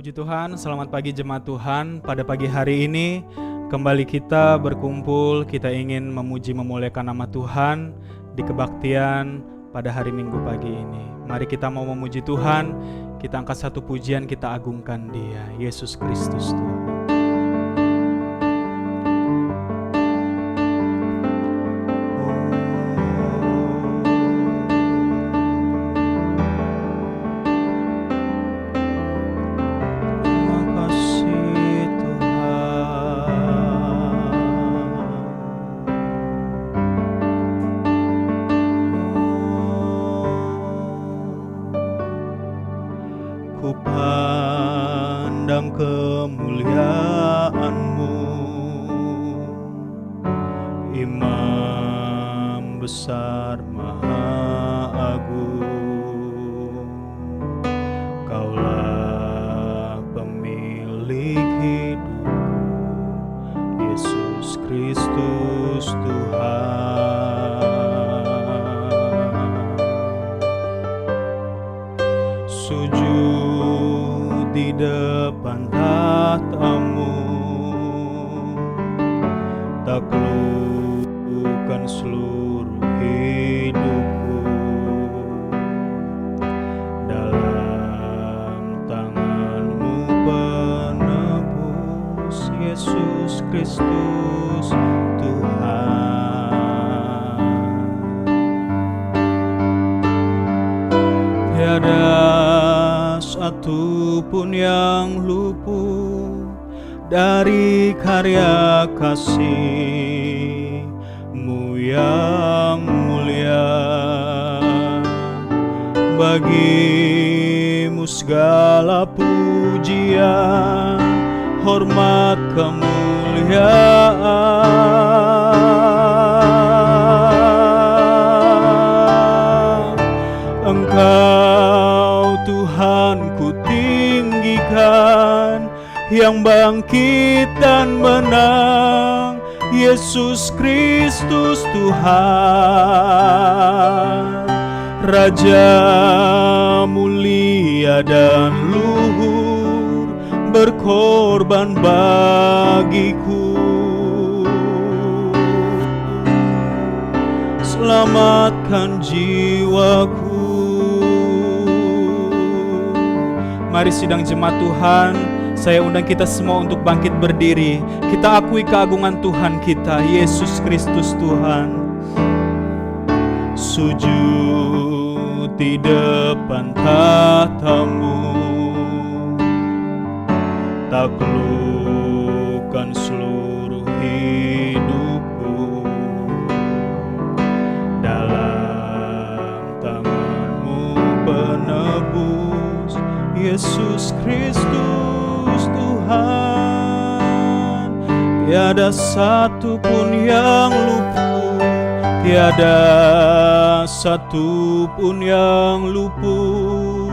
Puji Tuhan, selamat pagi jemaat Tuhan. Pada pagi hari ini kembali kita berkumpul, kita ingin memuji memuliakan nama Tuhan di kebaktian pada hari Minggu pagi ini. Mari kita mau memuji Tuhan, kita angkat satu pujian, kita agungkan Dia, Yesus Kristus Tuhan. Ku pandang kemuliaan-Mu, Imam besar Maha Agung. Kaulah pemilik hidupku, Yesus Kristus Tuhan. Sujud di depan tahta-Mu, taklukkan seluruh hidupku. Dalam tangan-Mu penebus, Yesus Kristus Tuhan. Tiada satu pun yang luput dari karya kasih-Mu yang mulia. Bagi-Mu segala pujian, hormat, kemuliaan. Engkau Tuhan ku tinggikan, yang bangkit dan menang, Yesus Kristus Tuhan. Raja mulia dan luhur, berkorban bagiku. Selamatkan jiwaku. Mari sidang jemaat Tuhan, saya undang kita semua untuk bangkit berdiri. Kita akui keagungan Tuhan kita, Yesus Kristus Tuhan. Sujud di depan tahta-Mu, taklukkan seluruh hidupku. Dalam tangan-Mu penebus, Yesus Kristus Tuhan. Tiada satu pun yang luput, tiada satu pun yang luput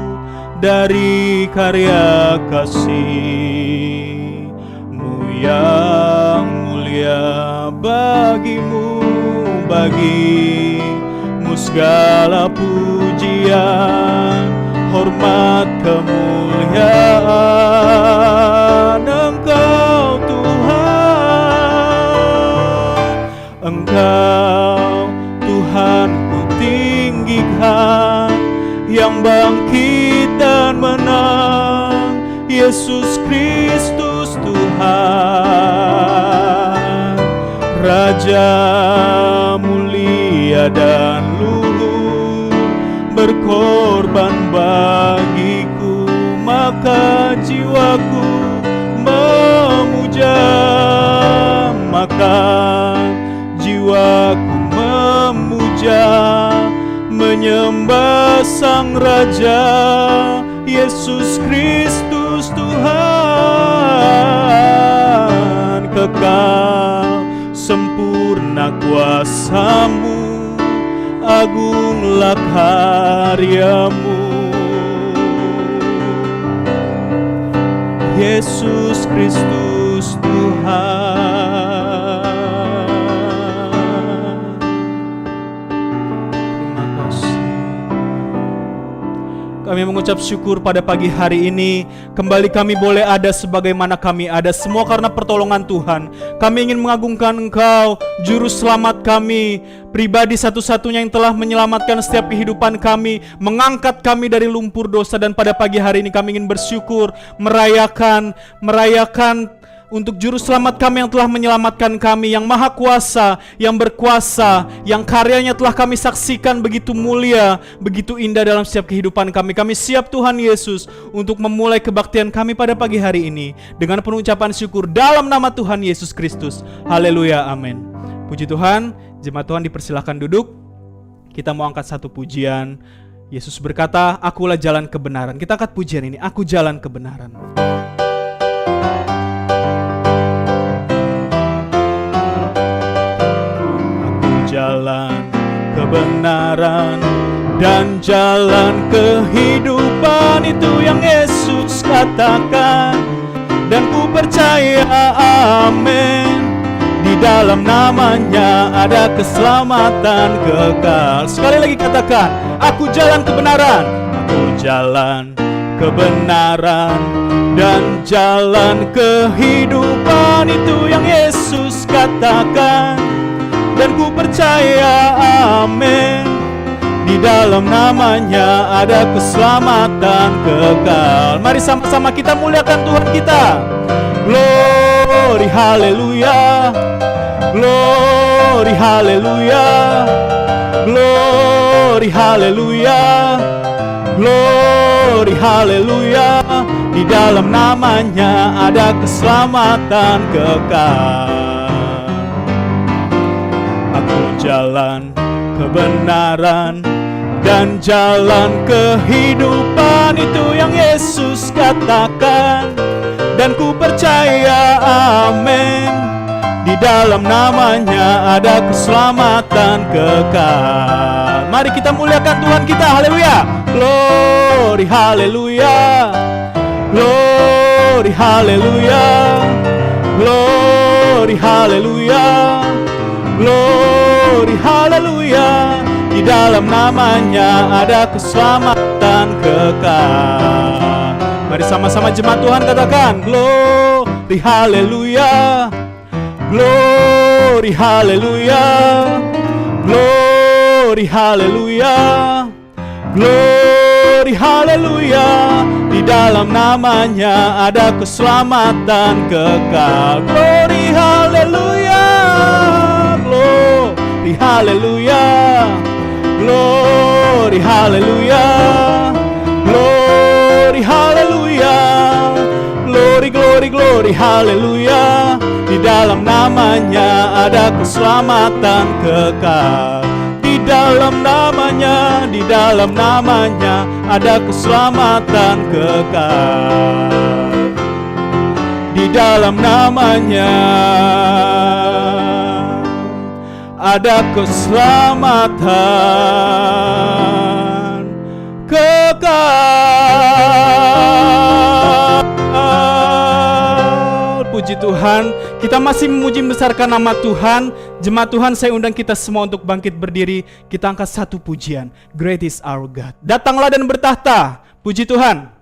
dari karya kasih-Mu yang mulia. Bagi-Mu segala pujian, hormat, kemuliaan. Engkau Tuhan, Engkau Tuhan ku tinggikan, yang bangkit dan menang, Yesus Kristus Tuhan. Raja mulia dan luhur, berkorban bagiku. Maka jiwaku memuja, maka jiwaku memuja, menyembah Sang Raja, Yesus Kristus Tuhan. Kekal sempurna kuasa-Mu, agunglah karya-Mu, Yesus Kristus Tuhan. Terima kasih. Kami mengucap syukur pada pagi hari ini. Kembali kami boleh ada sebagaimana kami ada, semua karena pertolongan Tuhan. Kami ingin mengagungkan Engkau, Juru Selamat kami, pribadi satu-satunya yang telah menyelamatkan setiap kehidupan kami, mengangkat kami dari lumpur dosa. Dan pada pagi hari ini kami ingin bersyukur, merayakan untuk Juru Selamat kami yang telah menyelamatkan kami, yang maha kuasa, yang berkuasa, yang karyanya telah kami saksikan begitu mulia, begitu indah dalam setiap kehidupan kami. Kami siap Tuhan Yesus untuk memulai kebaktian kami pada pagi hari ini dengan penuh ucapan syukur dalam nama Tuhan Yesus Kristus. Haleluya, amin. Puji Tuhan. Jemaat Tuhan dipersilakan duduk. Kita mau angkat satu pujian. Yesus berkata, akulah jalan kebenaran. Kita angkat pujian ini, aku jalan kebenaran. Jalan kebenaran dan jalan kehidupan, itu yang Yesus katakan, dan ku percaya, amin. Di dalam namanya ada keselamatan kekal. Sekali lagi katakan, aku jalan kebenaran. Aku jalan kebenaran dan jalan kehidupan, itu yang Yesus katakan, dan ku percaya, amin. Di dalam namanya ada keselamatan kekal. Mari sama-sama kita muliakan Tuhan kita. Glory, haleluya. Glory, haleluya. Glory, haleluya. Glory, haleluya. Di dalam namanya ada keselamatan kekal. Jalan kebenaran dan jalan kehidupan, itu yang Yesus katakan, dan ku percaya, amin. Di dalam namanya ada keselamatan kekal. Mari kita muliakan Tuhan kita, haleluya. Glory, haleluya. Glory, haleluya. Glory, haleluya. Glory, haleluya. Di dalam namanya ada keselamatan kekal. Mari sama-sama jemaat Tuhan katakan, glory, haleluya. Glory, haleluya. Glory, haleluya. Glory, haleluya. Di dalam namanya ada keselamatan kekal. Glory, haleluya. Glory, haleluya. Glory, haleluya. Glory, haleluya. Glory, glory, glory, haleluya. Di dalam namanya ada keselamatan kekal. Di dalam namanya ada keselamatan kekal. Di dalam namanya ada keselamatan kekal. Puji Tuhan, kita masih memuji membesarkan nama Tuhan. Jemaat Tuhan, saya undang kita semua untuk bangkit berdiri. Kita angkat satu pujian, Great is our God. Datanglah dan bertahta. Puji Tuhan.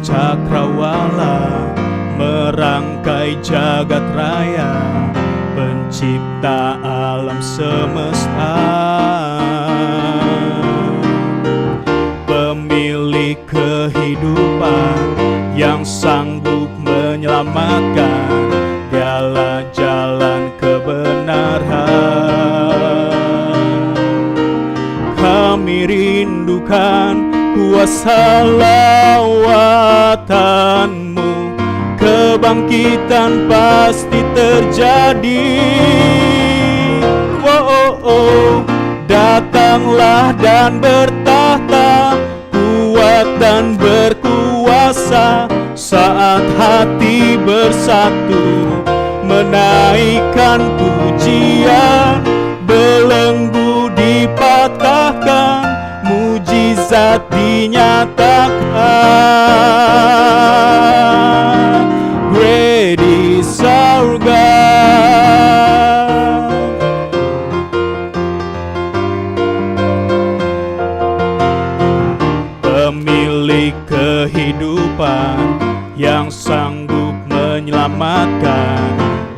Cakrawala merangkai jagat raya, pencipta alam semesta, pemilik kehidupan yang sanggup menyelamatkan, dialah jalan kebenaran. Kami rindukan kuasa lawatanmu, kebangkitan pasti terjadi. Datanglah dan bertahta, kuat dan berkuasa, saat hati bersatu menaikkan pujian, belenggu dipatahkan, mujizat dinyatakan. Great is our God. Pemilik kehidupan yang sanggup menyelamatkan,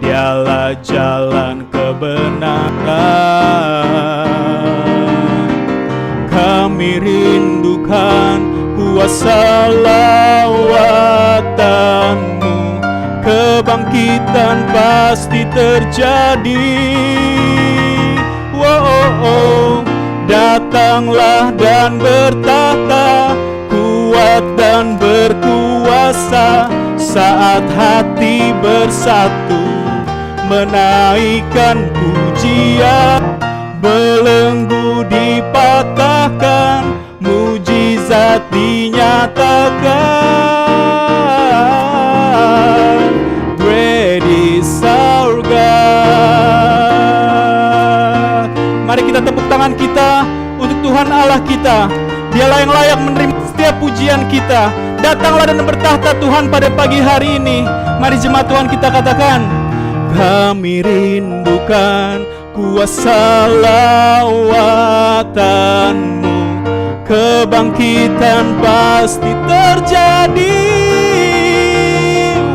Dialah jalan kebenaran. Kami rindukan kuasa lawatan-Mu, kebangkitan pasti terjadi. Wow, datanglah dan bertahta, kuat dan berkuasa, saat hati bersatu menaikkan pujian. Belenggu dipatahkan, mujizat dinyatakan. Great is our God. Mari kita tepuk tangan kita untuk Tuhan Allah kita. Dialah yang layak menerima setiap pujian kita. Datanglah dan bertahta Tuhan pada pagi hari ini. Mari jemaat Tuhan kita katakan, kami rindukan kuasa lawatan-Mu, kebangkitan pasti terjadi.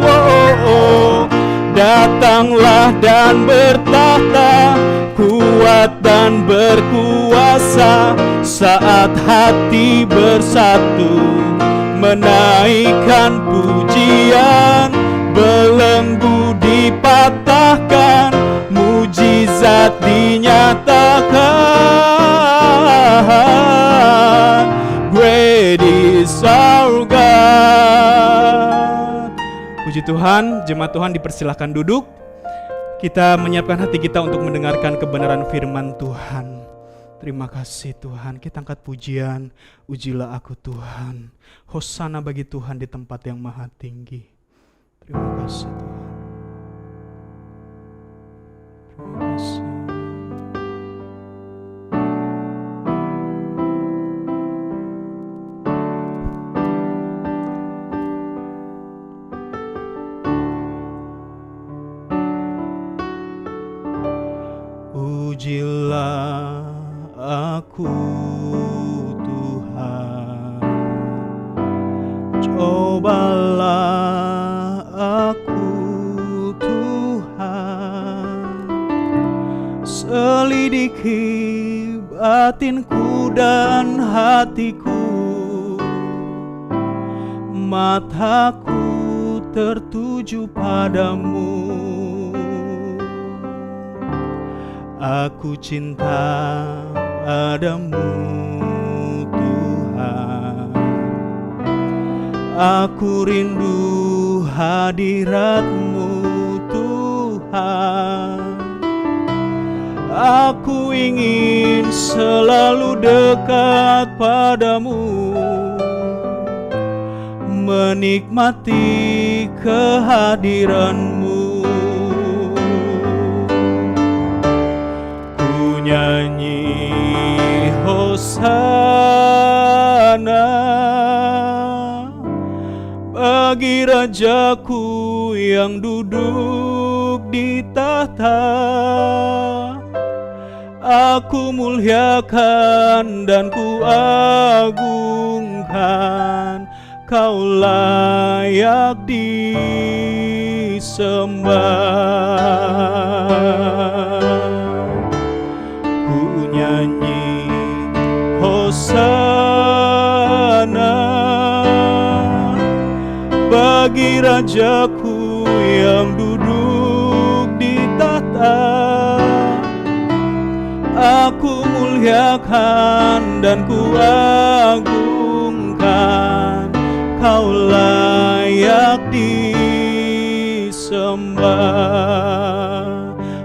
Wow, datanglah dan bertahta, kuat dan berkuasa, saat hati bersatu menaikkan pujian. Belenggu dipatahkan, mujizat dinyatakan. Great is our God. Puji Tuhan, jemaat Tuhan dipersilahkan duduk. Kita menyiapkan hati kita untuk mendengarkan kebenaran firman Tuhan. Terima kasih Tuhan, kita angkat pujian, ujilah aku Tuhan. Hosana bagi Tuhan di tempat yang maha tinggi. Terima kasih Tuhan. Terima kasih. Ujilah aku Tuhan, cobalah aku Tuhan, selidiki batinku dan hatiku, mataku tertuju padamu. Aku cinta padamu Tuhan, aku rindu hadirat-Mu Tuhan. Aku ingin selalu dekat padamu, menikmati kehadiran-Mu. Nyanyi Hosana bagi Rajaku yang duduk di tahta. Aku muliakan dan ku agungkan, Kau layak disembah. Nyanyi Hosana bagi Rajaku yang duduk di tahta. Aku muliakan dan ku agungkan, Kau layak disembah.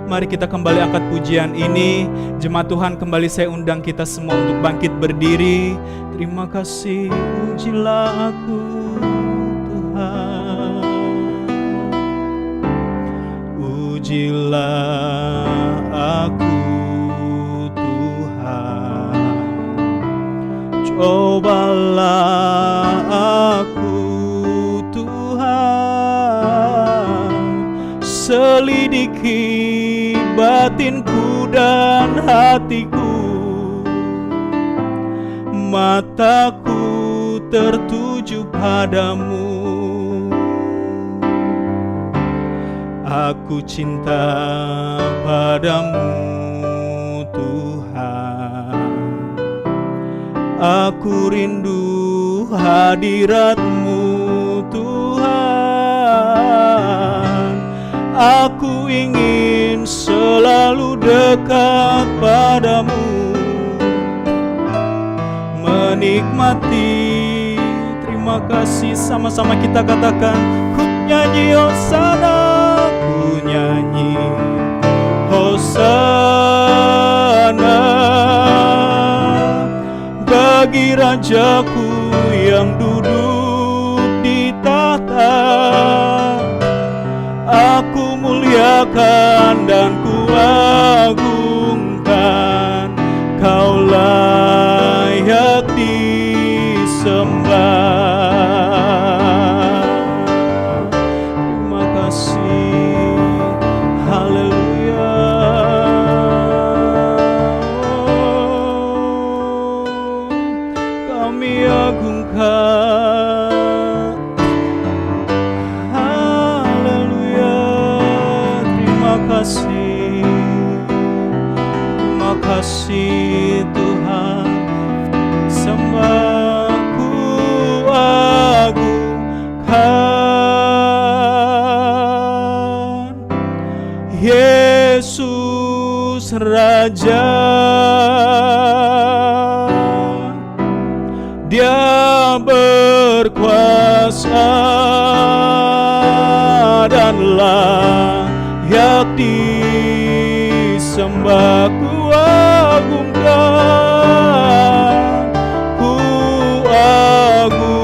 Mari kita kembali angkat pujian ini. Jemaat Tuhan, kembali saya undang kita semua untuk bangkit berdiri. Terima kasih, ujilah aku Tuhan. Ujilah aku Tuhan. Cobalah aku Tuhan, selidiki batinku dan hatiku. Mataku tertuju padamu. Aku cinta padamu Tuhan. Aku rindu hadirat-Mu Tuhan. Aku ingin selalu dekat padamu, menikmati. Terima kasih, sama-sama kita katakan, ku nyanyi hosana, ku nyanyi hosana bagi Rajaku yang duduk di tahta. Aku muliakan dan ku agungkan, Kau layak disembah. Terima kasih, haleluya. Kami agungkan, haleluya. Terima kasih Tuhan. Sembahku agungkan Yesus Raja. Dia berkuasa dan layak disembah. Ku agungkan, ku agungkan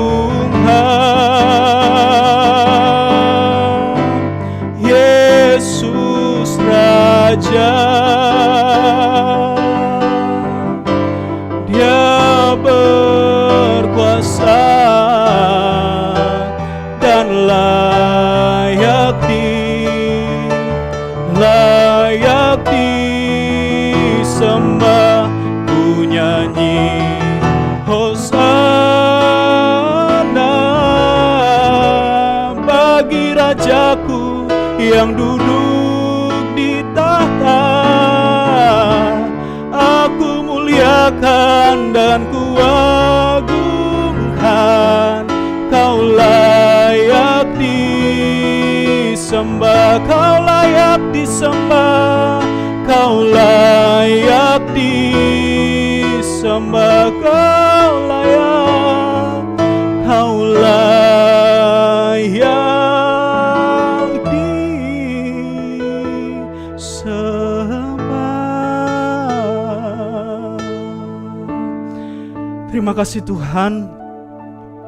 Yesus Raja. Dia berkuasa dan layak disembah. Ku nyanyi hosana bagi Rajaku yang duduk di tahta. Aku muliakan dan ku agungkan, Kau layak disembah. Kau layak disembah, Kau layak disembah. Kau layak disembah. Terima kasih Tuhan,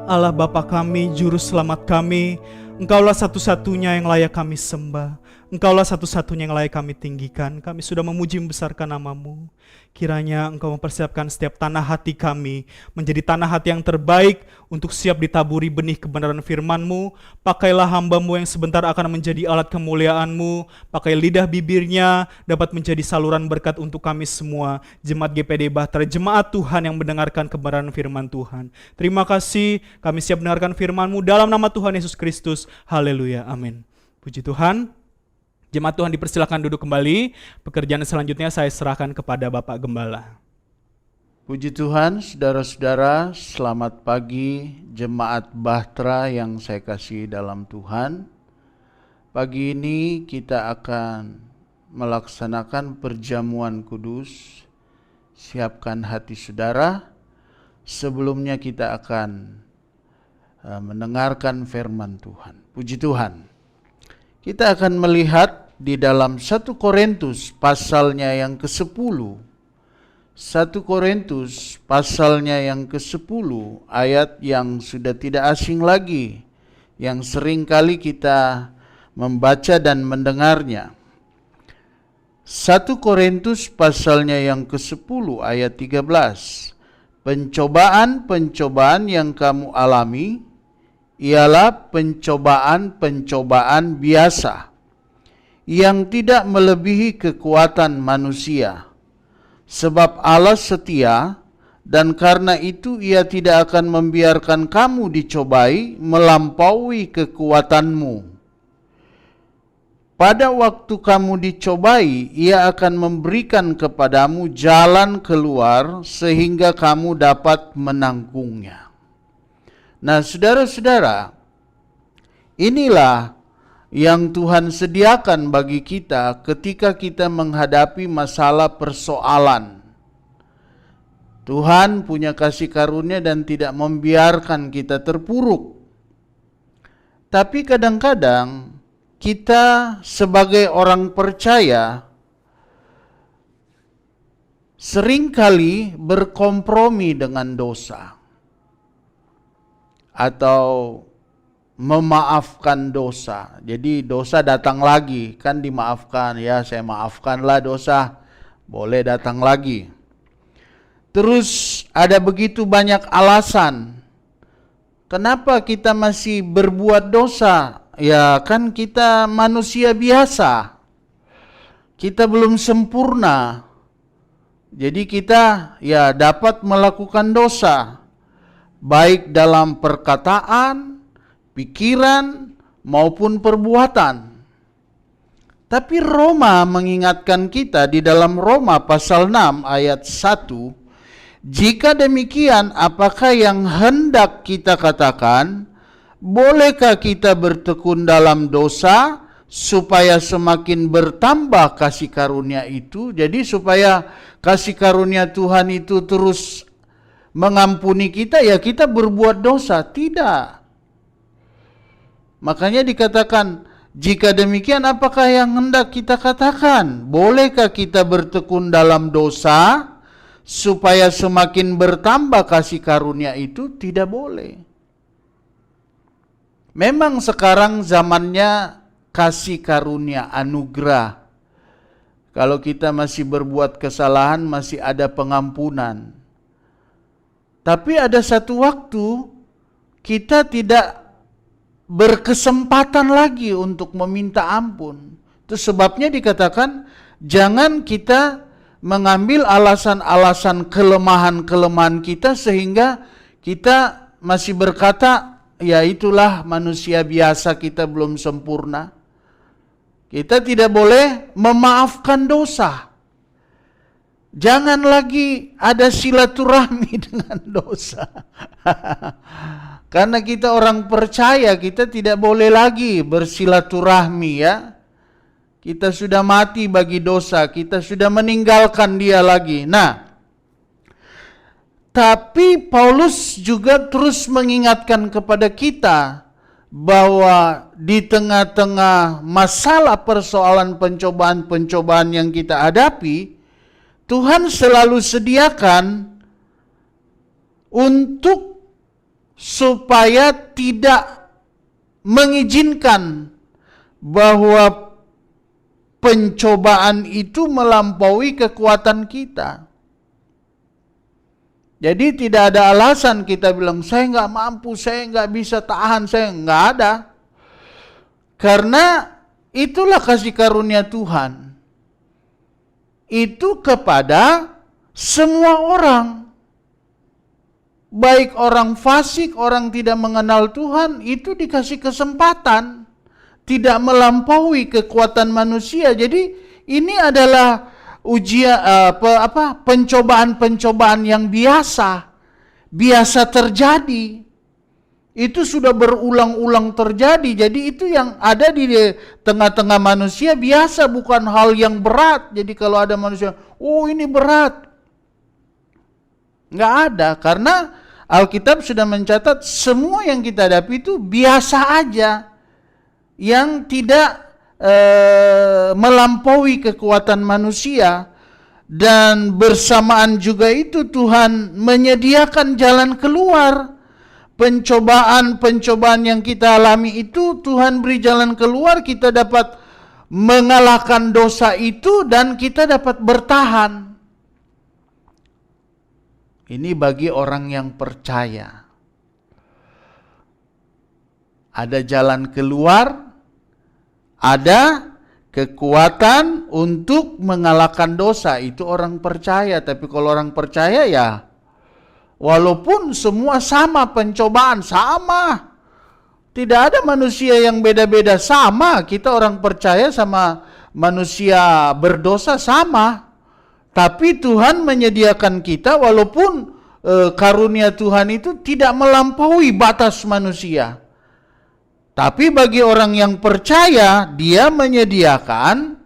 Allah Bapa kami, Juru Selamat kami. Engkaulah satu-satunya yang layak kami sembah. Engkaulah satu-satunya yang layak kami tinggikan. Kami sudah memuji membesarkan nama-Mu. Kiranya Engkau mempersiapkan setiap tanah hati kami menjadi tanah hati yang terbaik untuk siap ditaburi benih kebenaran firman-Mu. Pakailah hamba-Mu yang sebentar akan menjadi alat kemuliaan-Mu. Pakai lidah bibirnya dapat menjadi saluran berkat untuk kami semua. Jemaat GPD Bahtera, jemaat Tuhan yang mendengarkan kebenaran firman Tuhan. Terima kasih, kami siap mendengarkan firman-Mu dalam nama Tuhan Yesus Kristus. Haleluya, amin. Puji Tuhan. Jemaat Tuhan dipersilakan duduk kembali. Pekerjaan selanjutnya saya serahkan kepada Bapak Gembala. Puji Tuhan, saudara-saudara, selamat pagi jemaat Bahtera yang saya kasih dalam Tuhan. Pagi ini kita akan melaksanakan perjamuan kudus. Siapkan hati saudara. Sebelumnya kita akan mendengarkan firman Tuhan. Puji Tuhan. Kita akan melihat di dalam 1 Korintus pasalnya yang ke-10. 1 Korintus pasalnya yang ke-10, ayat yang sudah tidak asing lagi, yang sering kali kita membaca dan mendengarnya. 1 Korintus pasalnya yang ke-10 ayat 13. pencobaan-pencobaan yang kamu alami ialah pencobaan-pencobaan biasa yang tidak melebihi kekuatan manusia. Sebab Allah setia, dan karena itu Ia tidak akan membiarkan kamu dicobai melampaui kekuatanmu. Pada waktu kamu dicobai, Ia akan memberikan kepadamu jalan keluar sehingga kamu dapat menanggungnya. Nah, saudara-saudara, inilah yang Tuhan sediakan bagi kita ketika kita menghadapi masalah persoalan. Tuhan punya kasih karunia dan tidak membiarkan kita terpuruk. Tapi kadang-kadang kita sebagai orang percaya seringkali berkompromi dengan dosa atau memaafkan dosa. Jadi dosa datang lagi, kan dimaafkan, ya saya maafkanlah dosa, boleh datang lagi. Terus ada begitu banyak alasan kenapa kita masih berbuat dosa. Ya kan kita manusia biasa, kita belum sempurna, jadi kita ya dapat melakukan dosa, baik dalam perkataan, pikiran, maupun perbuatan. Tapi Roma mengingatkan kita di dalam Roma pasal 6 ayat 1, jika demikian apakah yang hendak kita katakan? Bolehkah kita bertekun dalam dosa supaya semakin bertambah kasih karunia itu? Jadi supaya kasih karunia Tuhan itu terus mengampuni kita, ya kita berbuat dosa? Tidak. Makanya dikatakan, jika demikian apakah yang hendak kita katakan? Bolehkah kita bertekun dalam dosa supaya semakin bertambah kasih karunia itu? Tidak boleh. Memang sekarang zamannya kasih karunia anugerah. Kalau kita masih berbuat kesalahan, masih ada pengampunan. Tapi ada satu waktu kita tidak berkesempatan lagi untuk meminta ampun. Itu sebabnya dikatakan jangan kita mengambil alasan-alasan kelemahan-kelemahan kita sehingga kita masih berkata, ya itulah manusia biasa, kita belum sempurna. Kita tidak boleh memaafkan dosa. Jangan lagi ada silaturahmi dengan dosa. Karena kita orang percaya, kita tidak boleh lagi bersilaturahmi, ya. Kita sudah mati bagi dosa, kita sudah meninggalkan dia lagi. Nah, tapi Paulus juga terus mengingatkan kepada kita bahwa di tengah-tengah masalah persoalan pencobaan-pencobaan yang kita hadapi, Tuhan selalu sediakan untuk supaya tidak mengizinkan bahwa pencobaan itu melampaui kekuatan kita. Jadi tidak ada alasan kita bilang, saya nggak mampu, saya nggak bisa tahan, saya nggak ada. Karena itulah kasih karunia Tuhan. Itu kepada semua orang. Baik orang fasik, orang tidak mengenal Tuhan, itu dikasih kesempatan. Tidak melampaui kekuatan manusia. Jadi ini adalah pencobaan-pencobaan yang biasa terjadi. Itu sudah berulang-ulang terjadi. Jadi itu yang ada di tengah-tengah manusia biasa, bukan hal yang berat. Jadi kalau ada manusia, oh ini berat, nggak ada, karena Alkitab sudah mencatat semua yang kita hadapi itu biasa aja, yang tidak melampaui kekuatan manusia. Dan bersamaan juga itu Tuhan menyediakan jalan keluar. Pencobaan-pencobaan yang kita alami itu Tuhan beri jalan keluar, kita dapat mengalahkan dosa itu dan kita dapat bertahan. Ini bagi orang yang percaya. Ada jalan keluar, ada kekuatan untuk mengalahkan dosa. Itu orang percaya. Tapi kalau orang percaya ya, walaupun semua sama pencobaan, sama. Tidak ada manusia yang beda-beda, sama. Kita orang percaya sama manusia berdosa sama. Tapi Tuhan menyediakan kita walaupun karunia Tuhan itu tidak melampaui batas manusia. Tapi bagi orang yang percaya, dia menyediakan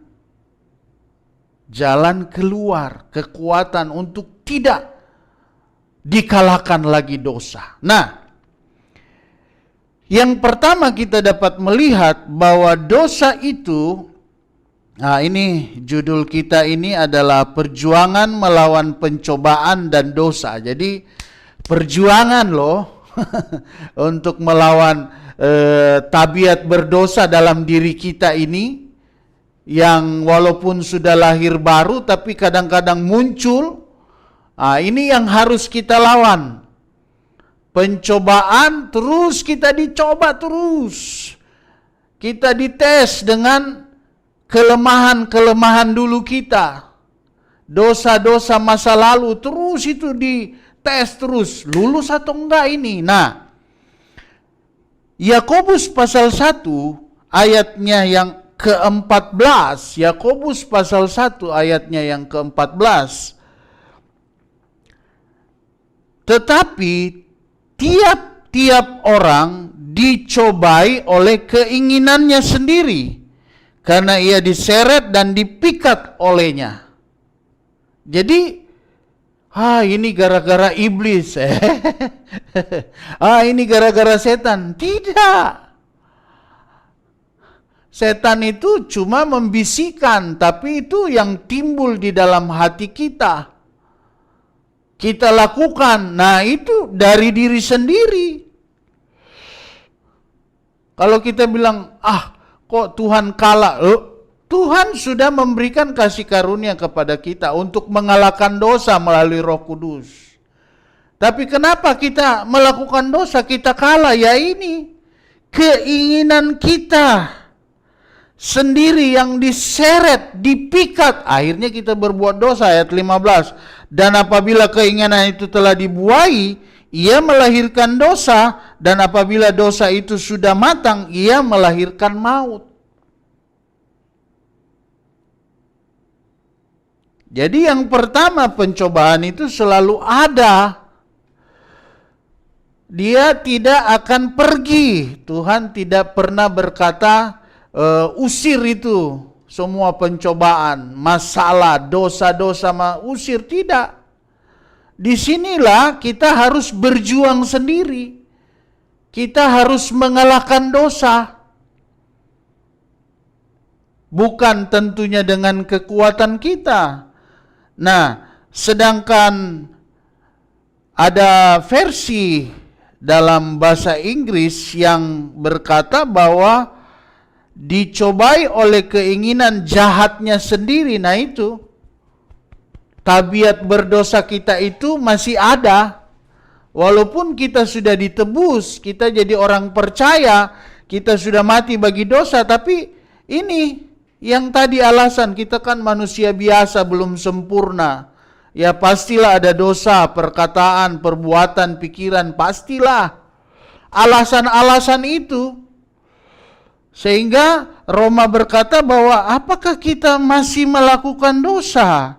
jalan keluar, kekuatan untuk tidak dikalahkan lagi dosa. Nah, yang pertama kita dapat melihat bahwa dosa itu, nah ini judul kita ini adalah perjuangan melawan pencobaan dan dosa. Jadi perjuangan loh untuk melawan tabiat berdosa dalam diri kita ini, yang walaupun sudah lahir baru tapi kadang-kadang muncul. Ini yang harus kita lawan. Pencobaan terus, kita dicoba terus. Kita dites dengan kelemahan-kelemahan dulu kita. Dosa-dosa masa lalu terus itu dites terus. Lulus atau enggak ini? Nah, Yakobus pasal 1 ayatnya yang ke-14. Yakobus pasal 1 ayatnya yang ke-14. Tetapi tiap-tiap orang dicobai oleh keinginannya sendiri, karena ia diseret dan dipikat olehnya. Jadi, ini gara-gara iblis. Ini gara-gara setan. Tidak. Setan itu cuma membisikkan, tapi itu yang timbul di dalam hati kita. Kita lakukan. Nah, itu dari diri sendiri. Kalau kita bilang, kok Tuhan kalah? Tuhan sudah memberikan kasih karunia kepada kita untuk mengalahkan dosa melalui Roh Kudus. Tapi kenapa kita melakukan dosa, kita kalah? Ya ini, keinginan kita sendiri yang diseret, dipikat. Akhirnya kita berbuat dosa, ayat 15. Dan apabila keinginan itu telah dibuai, ia melahirkan dosa. Dan apabila dosa itu sudah matang, ia melahirkan maut. Jadi yang pertama, pencobaan itu selalu ada. Dia tidak akan pergi. Tuhan tidak pernah berkata, usir itu semua pencobaan, masalah, dosa-dosa, usir. Tidak. Disinilah kita harus berjuang sendiri. Kita harus mengalahkan dosa. Bukan tentunya dengan kekuatan kita. Nah, sedangkan ada versi dalam bahasa Inggris yang berkata bahwa dicobai oleh keinginan jahatnya sendiri. Nah itu, tabiat berdosa kita itu masih ada. Walaupun kita sudah ditebus, kita jadi orang percaya, kita sudah mati bagi dosa, tapi ini yang tadi alasan, kita kan manusia biasa, belum sempurna. Ya pastilah ada dosa, perkataan, perbuatan, pikiran, pastilah. Alasan-alasan itu. Sehingga Roma berkata bahwa apakah kita masih melakukan dosa?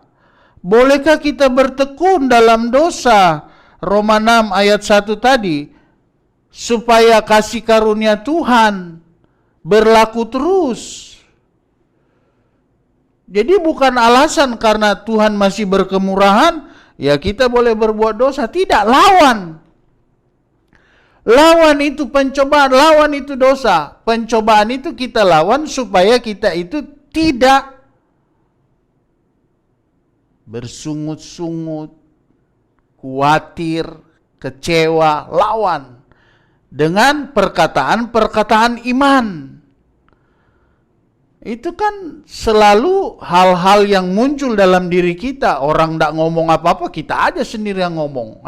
Bolehkah kita bertekun dalam dosa? Roma 6 ayat 1 tadi. Supaya kasih karunia Tuhan berlaku terus. Jadi bukan alasan karena Tuhan masih berkemurahan, ya kita boleh berbuat dosa. Tidak, lawan. Lawan itu pencobaan, lawan itu dosa. Pencobaan itu kita lawan supaya kita itu tidak bersungut-sungut, khawatir, kecewa, lawan. Dengan perkataan-perkataan iman. Itu kan selalu hal-hal yang muncul dalam diri kita. Orang tidak ngomong apa-apa, kita aja sendiri yang ngomong.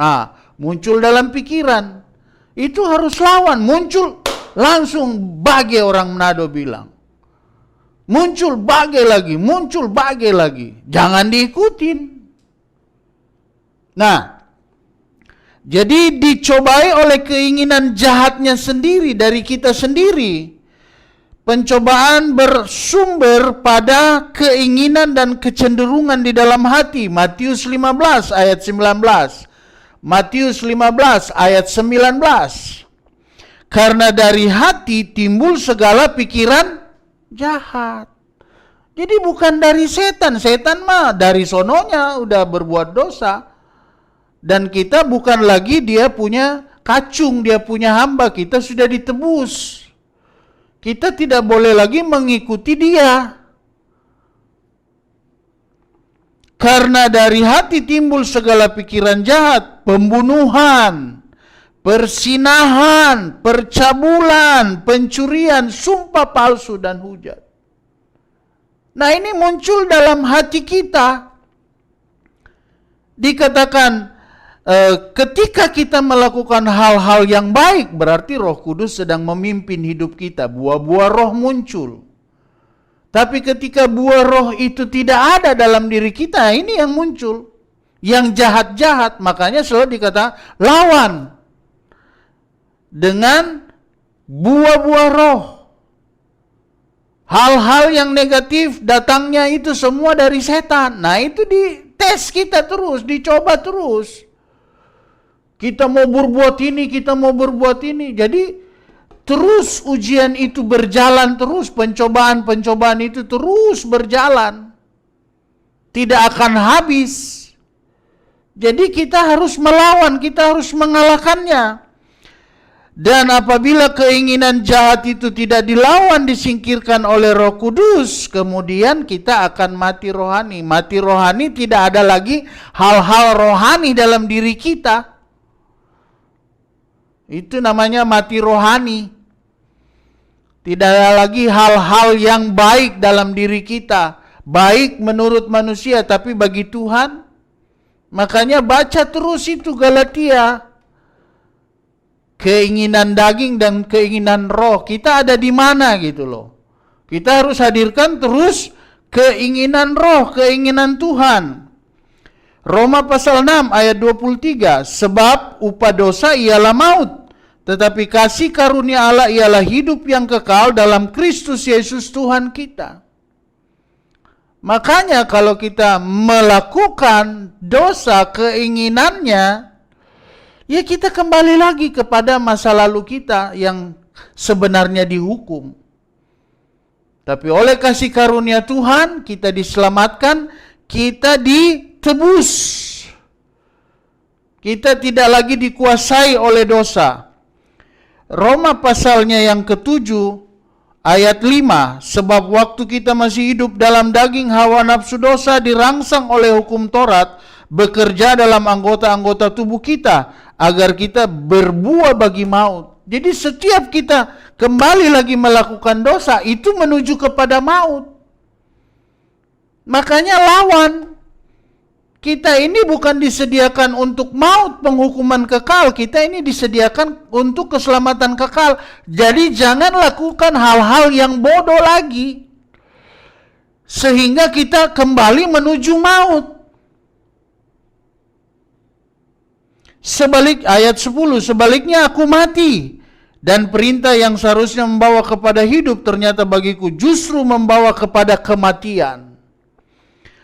Muncul dalam pikiran. Itu harus lawan. Muncul langsung bagai orang Manado bilang. Muncul bagai lagi, muncul bagai lagi. Jangan diikutin. Nah, jadi dicobai oleh keinginan jahatnya sendiri dari kita sendiri. Pencobaan bersumber pada keinginan dan kecenderungan di dalam hati. Matius 15 ayat 19. Matius 15 ayat 19. Karena dari hati timbul segala pikiran jahat. Jadi bukan dari setan. Setan mah dari sononya udah berbuat dosa. Dan kita bukan lagi dia punya kacung, dia punya hamba. Kita sudah ditebus. Kita tidak boleh lagi mengikuti dia. Karena dari hati timbul segala pikiran jahat, pembunuhan, persinahan, percabulan, pencurian, sumpah palsu, dan hujat. Nah, ini muncul dalam hati kita. Dikatakan, ketika kita melakukan hal-hal yang baik, berarti Roh Kudus sedang memimpin hidup kita. Buah-buah roh muncul. Tapi ketika buah roh itu tidak ada dalam diri kita, ini yang muncul. Yang jahat-jahat, makanya selalu dikatakan lawan dengan buah-buah roh. Hal-hal yang negatif datangnya itu semua dari setan. Nah, itu dites kita terus, dicoba terus. Kita mau berbuat ini, kita mau berbuat ini. Jadi terus ujian itu berjalan terus, pencobaan-pencobaan itu terus berjalan. Tidak akan habis. Jadi kita harus melawan, kita harus mengalahkannya. Dan apabila keinginan jahat itu tidak dilawan, disingkirkan oleh Roh Kudus, kemudian kita akan mati rohani. Mati rohani tidak ada lagi hal-hal rohani dalam diri kita. Itu namanya mati rohani. Tidak ada lagi hal-hal yang baik dalam diri kita. Baik menurut manusia, tapi bagi Tuhan. Makanya baca terus itu Galatia. Keinginan daging dan keinginan roh. Kita ada di mana gitu loh. Kita harus hadirkan terus keinginan roh, keinginan Tuhan. Roma pasal 6 ayat 23. Sebab upah dosa ialah maut. Tetapi kasih karunia Allah ialah hidup yang kekal dalam Kristus Yesus Tuhan kita. Makanya kalau kita melakukan dosa keinginannya, ya kita kembali lagi kepada masa lalu kita yang sebenarnya dihukum. Tapi oleh kasih karunia Tuhan kita diselamatkan, kita ditebus. Kita tidak lagi dikuasai oleh dosa. Roma pasalnya yang ke-7 ayat 5. Sebab waktu kita masih hidup dalam daging, hawa nafsu dosa dirangsang oleh hukum Taurat, bekerja dalam anggota-anggota tubuh kita, agar kita berbuah bagi maut. Jadi setiap kita kembali lagi melakukan dosa, itu menuju kepada maut. Makanya lawan. Kita ini bukan disediakan untuk maut, penghukuman kekal. Kita ini disediakan untuk keselamatan kekal. Jadi jangan lakukan hal-hal yang bodoh lagi. Sehingga kita kembali menuju maut. Ayat 10, sebaliknya aku mati. Dan perintah yang seharusnya membawa kepada hidup, ternyata bagiku justru membawa kepada kematian.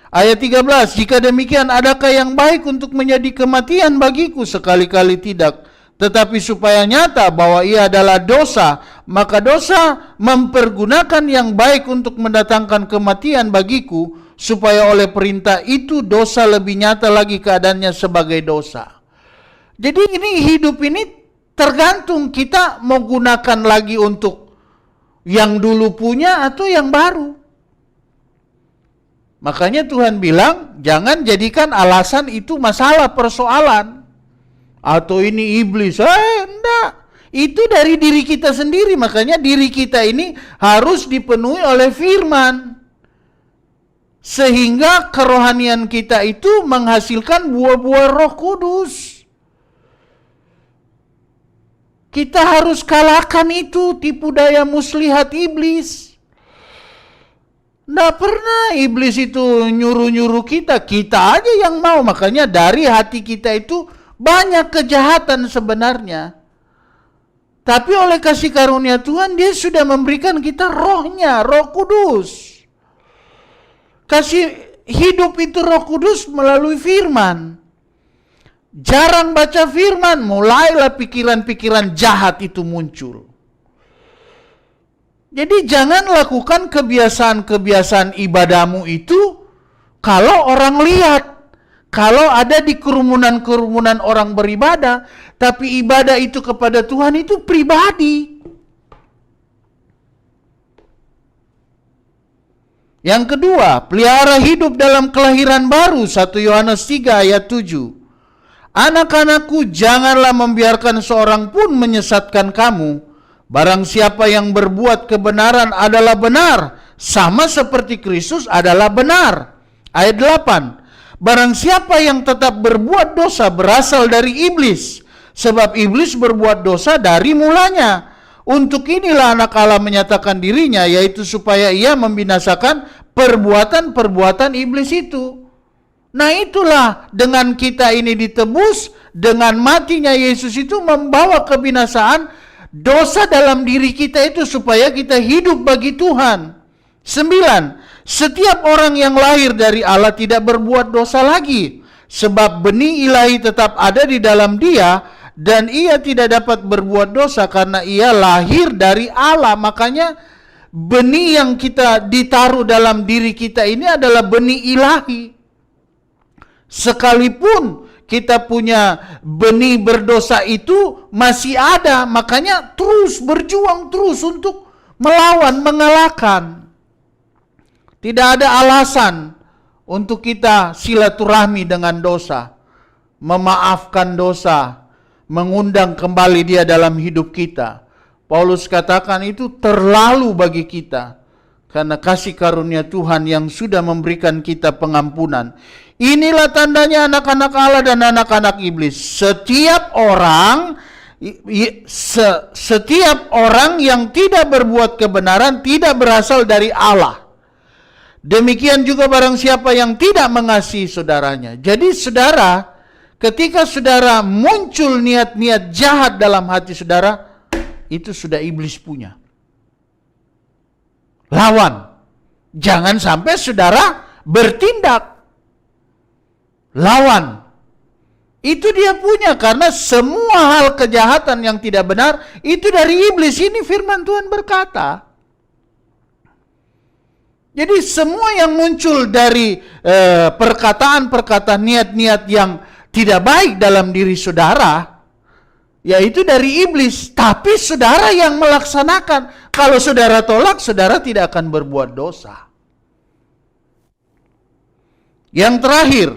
Ayat 13, jika demikian adakah yang baik untuk menjadi kematian bagiku? Sekali-kali tidak. Tetapi supaya nyata bahwa ia adalah dosa, maka dosa mempergunakan yang baik untuk mendatangkan kematian bagiku, supaya oleh perintah itu dosa lebih nyata lagi keadaannya sebagai dosa. Jadi ini hidup ini tergantung kita mau gunakan lagi untuk yang dulu punya atau yang baru. Makanya Tuhan bilang, jangan jadikan alasan itu masalah persoalan. Atau ini iblis. Enggak. Itu dari diri kita sendiri, makanya diri kita ini harus dipenuhi oleh firman. Sehingga kerohanian kita itu menghasilkan buah-buah Roh Kudus. Kita harus kalahkan itu tipu daya muslihat iblis. Nggak pernah iblis itu nyuruh-nyuruh kita, kita aja yang mau. Makanya dari hati kita itu banyak kejahatan sebenarnya. Tapi oleh kasih karunia Tuhan, Dia sudah memberikan kita rohnya, Roh Kudus. Kasih hidup itu Roh Kudus melalui firman. Jarang baca firman, mulailah pikiran-pikiran jahat itu muncul. Jadi jangan lakukan kebiasaan-kebiasaan ibadahmu itu kalau orang lihat. Kalau ada di kerumunan-kerumunan orang beribadah, tapi ibadah itu kepada Tuhan itu pribadi. Yang kedua, pelihara hidup dalam kelahiran baru, 1 Yohanes 3 ayat 7. Anak-anakku, janganlah membiarkan seorang pun menyesatkan kamu. Barang siapa yang berbuat kebenaran adalah benar, sama seperti Kristus adalah benar. Ayat 8. Barang siapa yang tetap berbuat dosa berasal dari iblis, sebab iblis berbuat dosa dari mulanya. Untuk inilah anak Allah menyatakan dirinya, yaitu supaya ia membinasakan perbuatan-perbuatan iblis itu. Nah itulah dengan kita ini ditebus, dengan matinya Yesus itu membawa kebinasaan dosa dalam diri kita itu supaya kita hidup bagi Tuhan. 9. Setiap orang yang lahir dari Allah tidak berbuat dosa lagi, sebab benih ilahi tetap ada di dalam dia, dan ia tidak dapat berbuat dosa karena ia lahir dari Allah. Makanya benih yang kita ditaruh dalam diri kita ini adalah benih ilahi. Sekalipun kita punya benih berdosa itu masih ada, makanya terus berjuang terus untuk melawan, mengalahkan. Tidak ada alasan untuk kita silaturahmi dengan dosa, memaafkan dosa, mengundang kembali dia dalam hidup kita. Paulus katakan itu terlalu bagi kita, karena kasih karunia Tuhan yang sudah memberikan kita pengampunan. Inilah tandanya anak-anak Allah dan anak-anak iblis. Setiap orang yang tidak berbuat kebenaran tidak berasal dari Allah. Demikian juga barang siapa yang tidak mengasihi saudaranya. Jadi saudara, ketika saudara muncul niat-niat jahat dalam hati saudara, itu sudah iblis punya. Lawan. Jangan sampai saudara bertindak. Lawan. Itu dia punya, karena semua hal kejahatan yang tidak benar itu dari iblis. Ini firman Tuhan berkata. Jadi semua yang muncul dari perkataan-perkataan, niat-niat yang tidak baik dalam diri saudara, yaitu dari iblis. Tapi saudara yang melaksanakan. Kalau saudara tolak, saudara tidak akan berbuat dosa. Yang terakhir,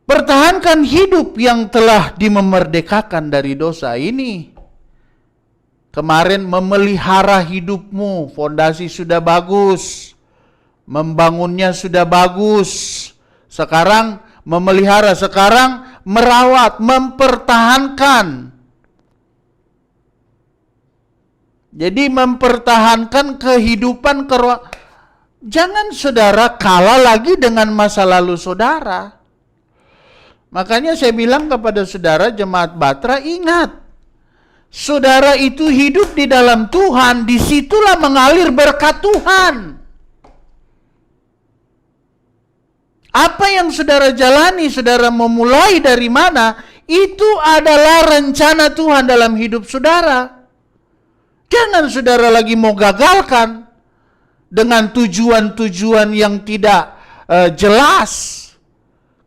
pertahankan hidup yang telah dimerdekakan dari dosa ini. Kemarin memelihara hidupmu, fondasi sudah bagus, membangunnya sudah bagus. Sekarang memelihara, sekarang merawat, mempertahankan. Jadi mempertahankan kehidupan jangan saudara kalah lagi dengan masa lalu saudara. Makanya saya bilang kepada saudara jemaat Batra, ingat, saudara itu hidup di dalam Tuhan, disitulah mengalir berkat Tuhan. Apa yang saudara jalani, saudara memulai dari mana, itu adalah rencana Tuhan dalam hidup saudara. Jangan saudara lagi mau gagalkan dengan tujuan-tujuan yang tidak jelas.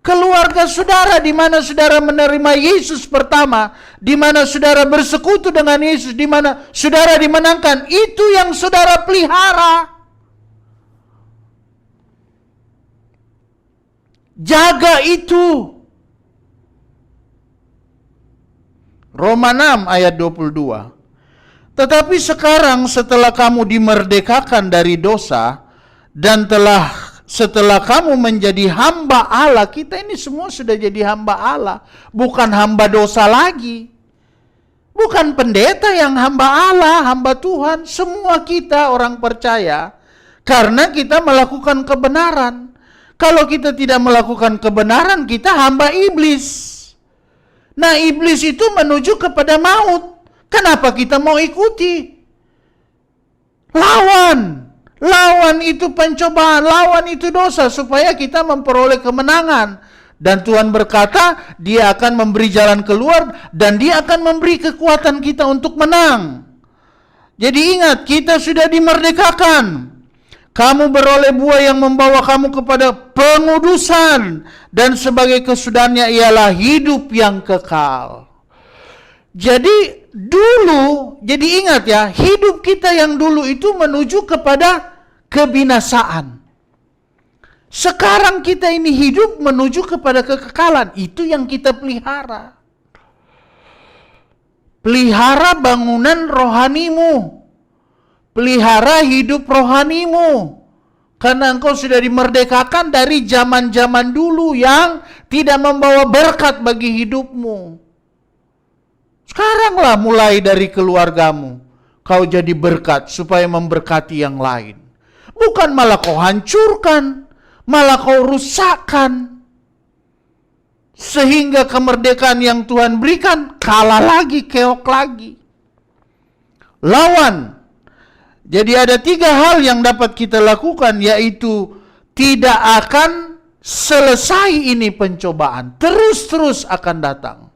Keluarga saudara, di mana saudara menerima Yesus pertama, di mana saudara bersekutu dengan Yesus, di mana saudara dimenangkan, itu yang saudara pelihara. Jaga itu. Roma 6 ayat 22. Tetapi sekarang setelah kamu dimerdekakan dari dosa dan setelah kamu menjadi hamba Allah, kita ini semua sudah jadi hamba Allah, bukan hamba dosa lagi. Bukan pendeta yang hamba Allah, hamba Tuhan, semua kita orang percaya karena kita melakukan kebenaran. Kalau kita tidak melakukan kebenaran, kita hamba iblis. Nah, iblis itu menuju kepada maut. Kenapa kita mau ikuti? Lawan itu pencobaan, lawan itu dosa supaya kita memperoleh kemenangan. Dan Tuhan berkata, Dia akan memberi jalan keluar dan Dia akan memberi kekuatan kita untuk menang. Jadi ingat, kita sudah dimerdekakan. Kamu beroleh buah yang membawa kamu kepada pengudusan dan sebagai kesudahannya ialah hidup yang kekal. Jadi ingat ya, hidup kita yang dulu itu menuju kepada kebinasaan. Sekarang kita ini hidup menuju kepada kekekalan. Itu yang kita pelihara. Pelihara bangunan rohanimu. Pelihara hidup rohanimu. Karena engkau sudah dimerdekakan dari zaman-zaman dulu yang tidak membawa berkat bagi hidupmu. Sekaranglah mulai dari keluargamu. Kau jadi berkat supaya memberkati yang lain. Bukan malah kau hancurkan. Malah kau rusakkan. Sehingga kemerdekaan yang Tuhan berikan kalah lagi, keok lagi. Lawan. Jadi ada 3 hal yang dapat kita lakukan, yaitu tidak akan selesai ini pencobaan. Terus-terus akan datang.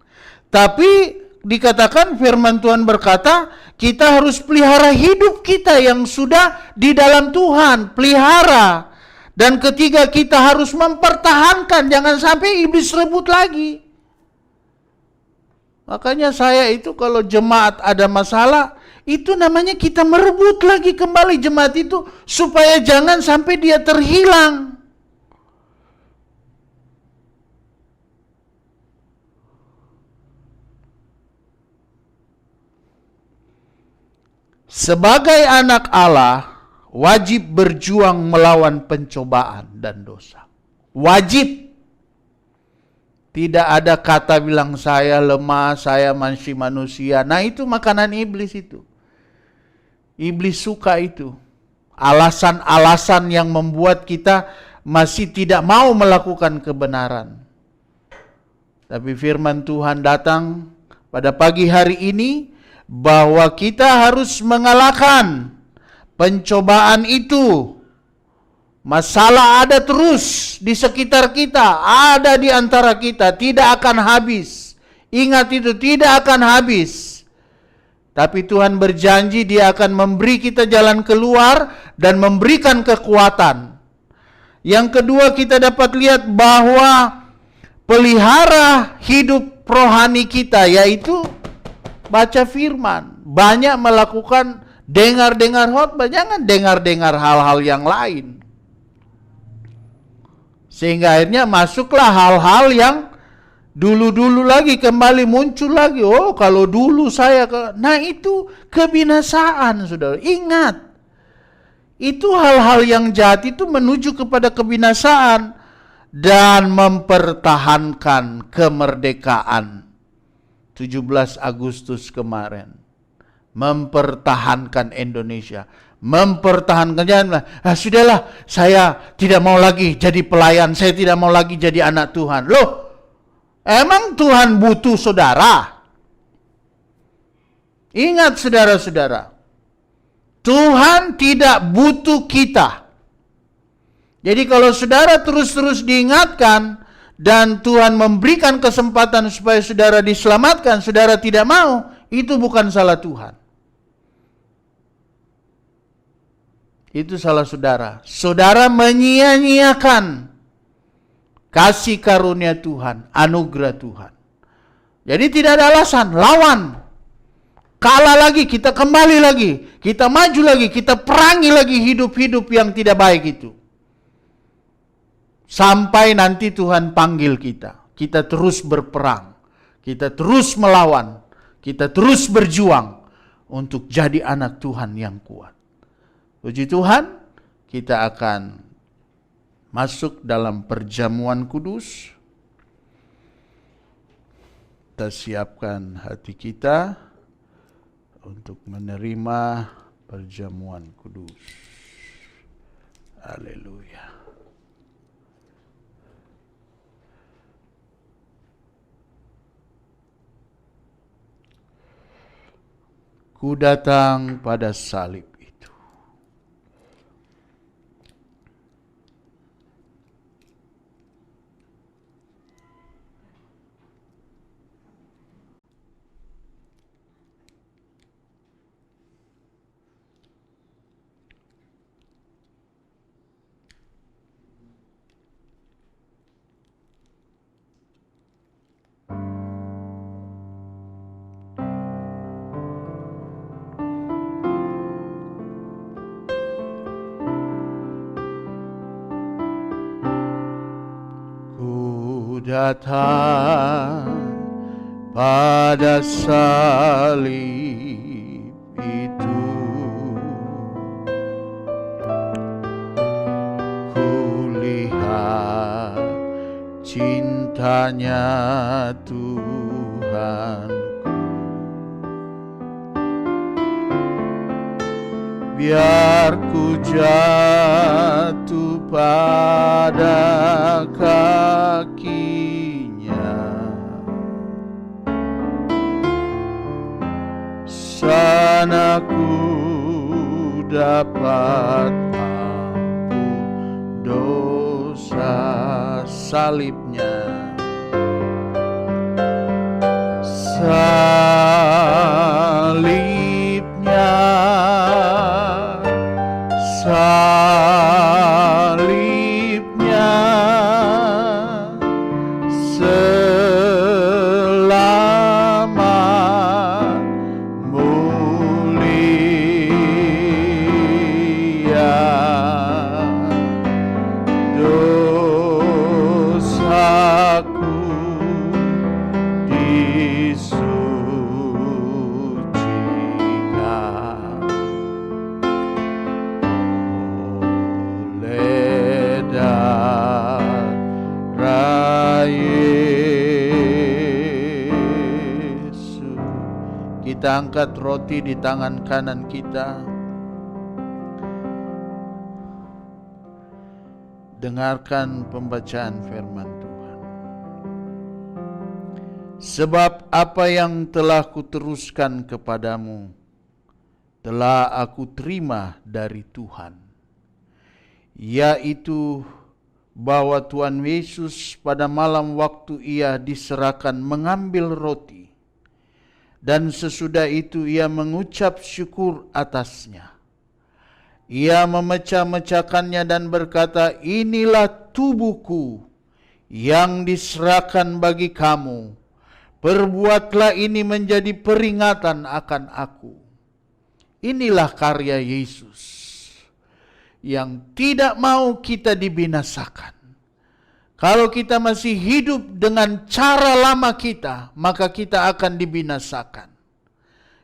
Tapi dikatakan firman Tuhan berkata, kita harus pelihara hidup kita yang sudah di dalam Tuhan. Pelihara. Dan ketiga, kita harus mempertahankan. Jangan sampai iblis rebut lagi. Makanya saya itu kalau jemaat ada masalah, itu namanya kita merebut lagi kembali jemaat itu. Supaya jangan sampai dia terhilang. Sebagai anak Allah, wajib berjuang melawan pencobaan dan dosa. Wajib. Tidak ada kata bilang saya lemah, saya masih manusia. Nah, itu makanan iblis itu. Iblis suka itu. Alasan-alasan yang membuat kita masih tidak mau melakukan kebenaran. Tapi firman Tuhan datang pada pagi hari ini bahwa kita harus mengalahkan pencobaan itu. Masalah ada terus di sekitar kita, ada di antara kita, tidak akan habis. Ingat itu, tidak akan habis. Tapi Tuhan berjanji Dia akan memberi kita jalan keluar dan memberikan kekuatan. Yang kedua, kita dapat lihat bahwa pelihara hidup rohani kita, yaitu baca firman. Banyak melakukan dengar-dengar khotbah, jangan dengar-dengar hal-hal yang lain. Sehingga akhirnya masuklah hal-hal yang dulu-dulu lagi kembali muncul lagi. Oh, kalau dulu saya nah itu kebinasaan, Saudara. Ingat. Itu hal-hal yang jahat itu menuju kepada kebinasaan dan mempertahankan kemerdekaan 17 Agustus kemarin. Mempertahankan Indonesia. Mempertahankan, jangan sudahlah, saya tidak mau lagi jadi pelayan, saya tidak mau lagi jadi anak Tuhan. Loh, emang Tuhan butuh saudara? Ingat saudara-saudara, Tuhan tidak butuh kita. Jadi kalau saudara terus-terus diingatkan dan Tuhan memberikan kesempatan supaya saudara diselamatkan, saudara tidak mau, itu bukan salah Tuhan. Itu salah saudara. Saudara menyia-nyiakan kasih karunia Tuhan, anugerah Tuhan. Jadi tidak ada alasan, lawan. Kalah lagi, kita kembali lagi, kita maju lagi, kita perangi lagi hidup-hidup yang tidak baik itu. Sampai nanti Tuhan panggil kita. Kita terus berperang. Kita terus melawan. kita terus berjuang untuk jadi anak Tuhan yang kuat. Puji Tuhan, kita akan masuk dalam perjamuan kudus. Kita siapkan hati kita untuk menerima perjamuan kudus. Haleluya. Ku datang pada salib itu. Datang pada salib itu, kulihat cintanya Tuhanku. Biar ku jatuh pada kakinya, sana ku dapat ampun dosa. Salibnya, salibnya, salibnya, selamat mulia, dosaku disucikan oleh darah Yesus. Kita angkat roti di tangan kanan kita. Dengarkan pembacaan firman Tuhan. Sebab apa yang telah kuteruskan kepadamu telah aku terima dari Tuhan, yaitu bahwa Tuhan Yesus pada malam waktu ia diserahkan mengambil roti, dan sesudah itu ia mengucap syukur atasnya. Ia memecah-mecahkannya dan berkata, inilah tubuhku yang diserahkan bagi kamu. Perbuatlah ini menjadi peringatan akan aku. Inilah karya Yesus yang tidak mau kita dibinasakan. Kalau kita masih hidup dengan cara lama kita, maka kita akan dibinasakan.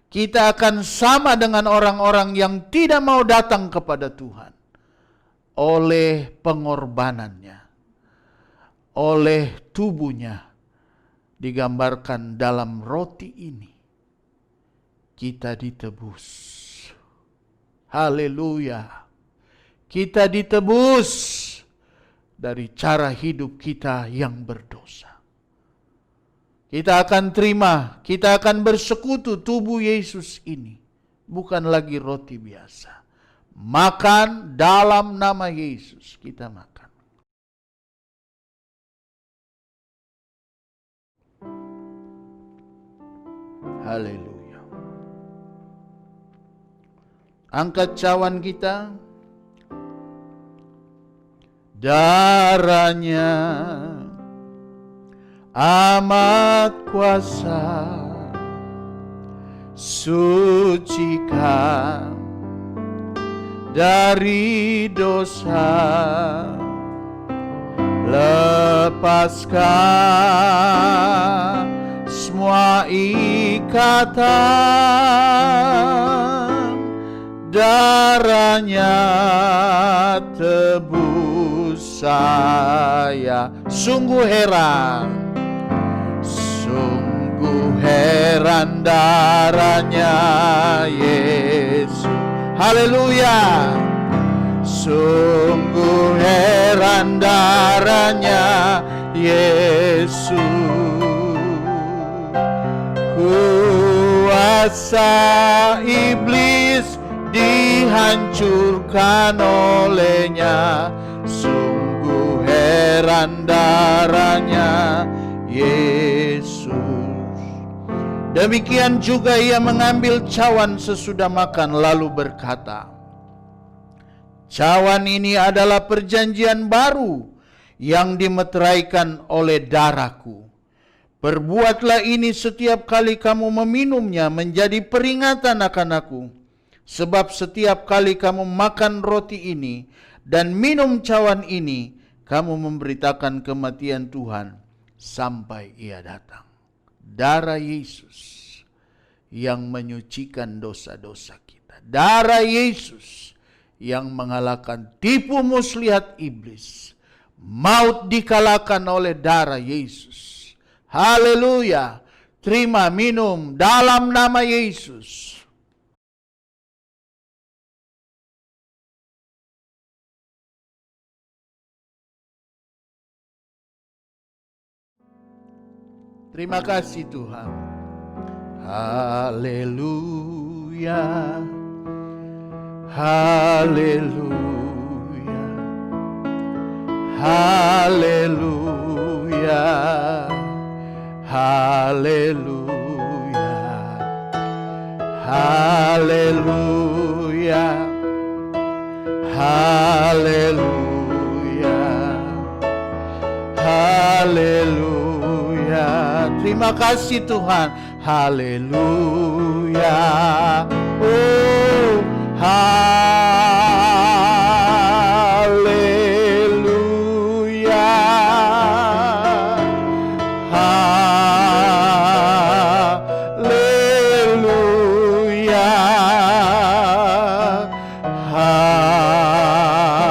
Kita akan sama dengan orang-orang yang tidak mau datang kepada Tuhan oleh pengorbanannya, oleh tubuhnya digambarkan dalam roti ini. Kita ditebus. Haleluya. Kita ditebus dari cara hidup kita yang berdosa. Kita akan terima, kita akan bersekutu tubuh Yesus ini. Bukan lagi roti biasa. Makan dalam nama Yesus, kita makan. Haleluya. Angkat cawan kita. Darahnya amat kuasa, sucikan dari dosa, lepaskan semua semua ikatan, darahnya tebus saya. Sungguh heran, sungguh heran darahnya Yesus. Haleluya. Sungguh heran darahnya Yesus. Kuasa iblis dihancurkan olehnya. Sungguh heran darahnya Yesus. Demikian juga ia mengambil cawan sesudah makan lalu berkata, cawan ini adalah perjanjian baru yang dimeteraikan oleh darahku. Perbuatlah ini setiap kali kamu meminumnya menjadi peringatan akan aku. Sebab setiap kali kamu makan roti ini dan minum cawan ini, kamu memberitakan kematian Tuhan sampai ia datang. Darah Yesus yang menyucikan dosa-dosa kita. Darah Yesus yang mengalahkan tipu muslihat iblis. Maut dikalahkan oleh darah Yesus. Haleluya. Terima, minum dalam nama Yesus. Terima kasih Tuhan. Haleluya. Haleluya. Haleluya. Haleluya. Haleluya. Haleluya. Haleluya. Terima kasih Tuhan. Haleluya. Oh, haleluya. Haleluya. Haleluya.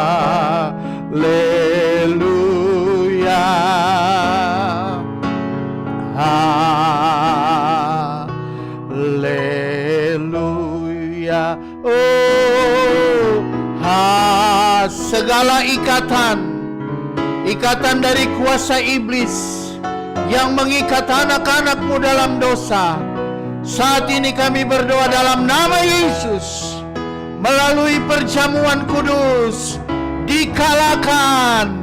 Haleluya. Oh, segala ikatan dari kuasa iblis yang mengikat anak-anakmu dalam dosa, saat ini kami berdoa dalam nama Yesus, melalui perjamuan kudus, dikalahkan,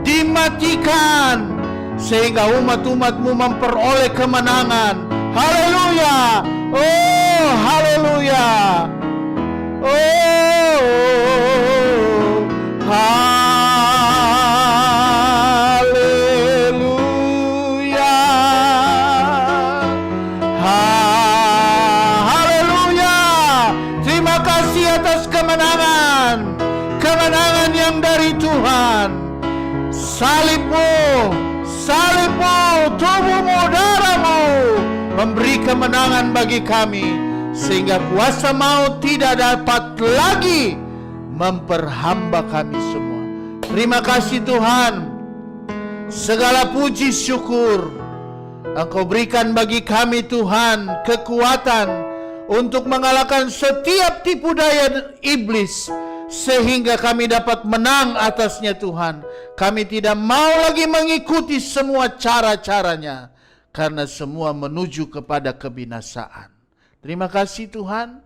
dimatikan, sehingga umat-umatmu memperoleh kemenangan. Haleluya. Oh, haleluya. Oh, haleluya. Haleluya. Terima kasih atas kemenangan. Kemenangan yang dari Tuhan. Salibmu, tubuhmu, darahmu memberi kemenangan bagi kami, sehingga kuasa maut tidak dapat lagi memperhamba kami semua. Terima kasih Tuhan. Segala puji syukur Engkau berikan bagi kami Tuhan, kekuatan untuk mengalahkan setiap tipu daya iblis, sehingga kami dapat menang atasnya Tuhan. Kami tidak mau lagi mengikuti semua cara-caranya, karena semua menuju kepada kebinasaan. Terima kasih Tuhan.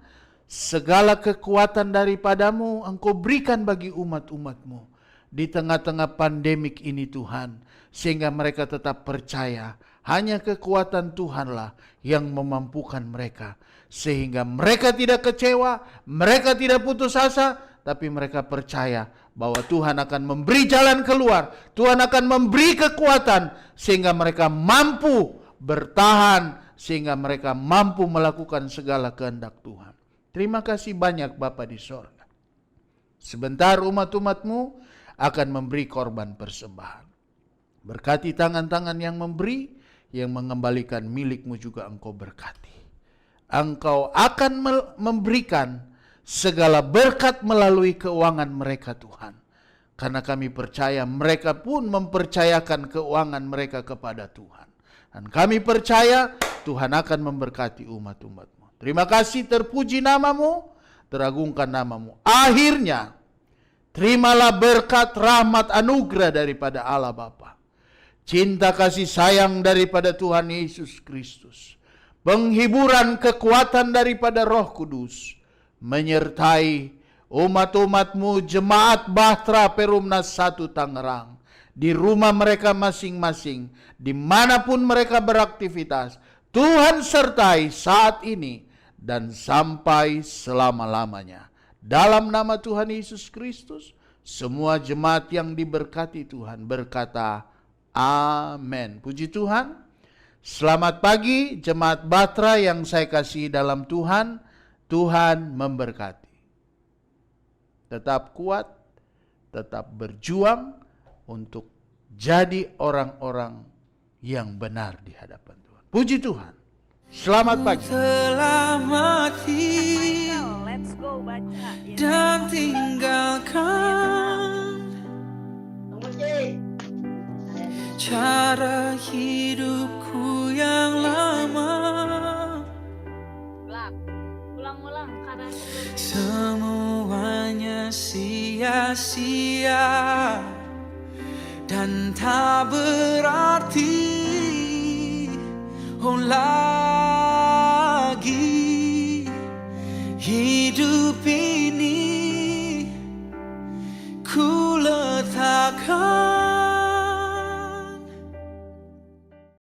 Segala kekuatan daripadamu Engkau berikan bagi umat-umatmu di tengah-tengah pandemik ini Tuhan, sehingga mereka tetap percaya hanya kekuatan Tuhanlah yang memampukan mereka, sehingga mereka tidak kecewa, mereka tidak putus asa, tapi mereka percaya bahwa Tuhan akan memberi jalan keluar, Tuhan akan memberi kekuatan, sehingga mereka mampu bertahan, sehingga mereka mampu melakukan segala kehendak Tuhan. Terima kasih banyak Bapa di sorga. Sebentar umat-umatmu akan memberi korban persembahan. Berkati tangan-tangan yang memberi, yang mengembalikan milikmu juga Engkau berkati. Engkau akan memberikan segala berkat melalui keuangan mereka Tuhan. Karena kami percaya mereka pun mempercayakan keuangan mereka kepada Tuhan. Dan kami percaya Tuhan akan memberkati umat-umat-Mu. Terima kasih, terpuji nama-Mu, teragungkan nama-Mu. Akhirnya, terimalah berkat, rahmat, anugerah daripada Allah Bapa, cinta kasih sayang daripada Tuhan Yesus Kristus, penghiburan kekuatan daripada Roh Kudus, menyertai umat-umat-Mu Jemaat Bahtera Perumnas 1 Tangerang, di rumah mereka masing-masing, dimanapun mereka beraktivitas. Tuhan sertai saat ini dan sampai selama-lamanya. Dalam nama Tuhan Yesus Kristus, semua jemaat yang diberkati Tuhan berkata, amin. Puji Tuhan. Selamat pagi Jemaat Bahtera yang saya kasihi dalam Tuhan. Tuhan memberkati. Tetap kuat, tetap berjuang untuk jadi orang-orang yang benar di hadapan Tuhan. Puji Tuhan. Selamat pagi. Telah mati Let's go baca. dan tinggalkan cara hidupku yang lama. Ulang karena Semuanya sia-sia dan tak berarti. Oh,